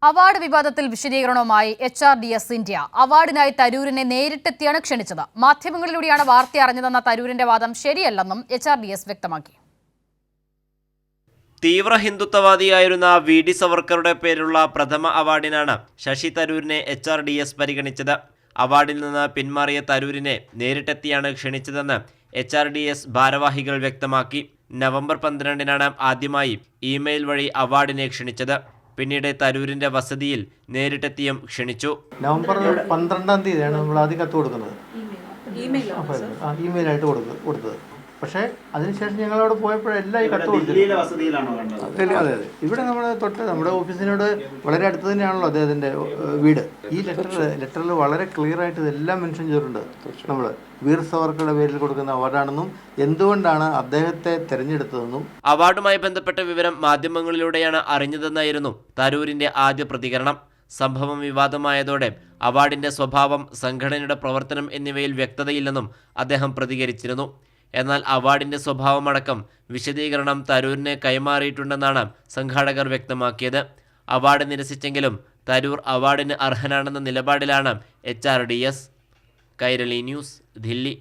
Award വിവാദത്തിൽ വിശദീകരണവുമായി HRDS India. അവാർഡിനായി തരൂരിനെ നേരിട്ടെത്തിയാണ് ക്ഷണിച്ചത്. മാധ്യമങ്ങളിലൂടെയാണ് വാർത്ത അറിഞ്ഞതെന്ന തരൂരിന്റെ വാദം ശരിയല്ലെന്നും HRDS വ്യക്തമാക്കി. തീവ്ര ഹിന്ദുത്വവാദിയായിരുന്ന VD സവർക്കറുടെ പേരിലുള്ള പ്രഥമ അവാർഡിനാണ് ശശി തരൂരിനെ HRDS പരിഗണിച്ചത്. അവാർഡിൽ നിന്ന് പിന്മാറിയ തരൂരിനെ നേരിട്ടെത്തിയാണ് ക്ഷണിച്ചതെന്ന് HRDS ഭാരവാഹികൾ വ്യക്തമാക്കി. നവംബർ 12-നാണ് ആദ്യമായി ഇമെയിൽ വഴി അവാർഡിനെ ക്ഷണിച്ചത്. പിന്നീട് തരൂരിന്റെ വസതിയിൽ നേരിട്ടെത്തിയും ക്ഷണിച്ചു. നവംബർ 12-ാം തീയതിയാണ് നമ്മൾ ആദ്യം കത്ത് കൊടുക്കുന്നത്, ഇമെയിലായിട്ട് കൊടുത്തത്. പക്ഷേ അതിനുശേഷം ഞങ്ങൾ അവിടെ പോയപ്പോഴെല്ലാം ഈ കത്ത് കൊടുത്തില്ല. അതെ, ഇവിടെ നമ്മുടെ ഓഫീസിനോട് വളരെ അടുത്ത് തന്നെയാണല്ലോ അദ്ദേഹത്തിൻ്റെ വീട്. ഈ ലെറ്ററിൽ വളരെ ക്ലിയർ ആയിട്ട് ഇതെല്ലാം മെൻഷൻ ചെയ്തിട്ടുണ്ട്. നമ്മൾ വീർ സവർക്കറുടെ പേരിൽ കൊടുക്കുന്ന അവാർഡാണെന്നും എന്തുകൊണ്ടാണ് അദ്ദേഹത്തെ തെരഞ്ഞെടുത്തതെന്നും. അവാർഡുമായി ബന്ധപ്പെട്ട വിവരം മാധ്യമങ്ങളിലൂടെയാണ് അറിഞ്ഞതെന്നായിരുന്നു തരൂരിന്റെ ആദ്യ പ്രതികരണം. സംഭവം വിവാദമായതോടെ അവാർഡിന്റെ സ്വഭാവം, സംഘടനയുടെ പ്രവർത്തനം എന്നിവയിൽ വ്യക്തതയില്ലെന്നും അദ്ദേഹം പ്രതികരിച്ചിരുന്നു. എന്നാൽ അവാർഡിന്റെ സ്വഭാവമടക്കം വിശദീകരണം തരൂരിനെ കൈമാറിയിട്ടുണ്ടെന്നാണ് സംഘാടകർ വ്യക്തമാക്കിയത്. അവാർഡ് നിരസിച്ചെങ്കിലും തരൂർ അവാർഡിന് അർഹനാണെന്ന നിലപാടിലാണ് HRDS. കൈരളി ന്യൂസ്, ദില്ലി.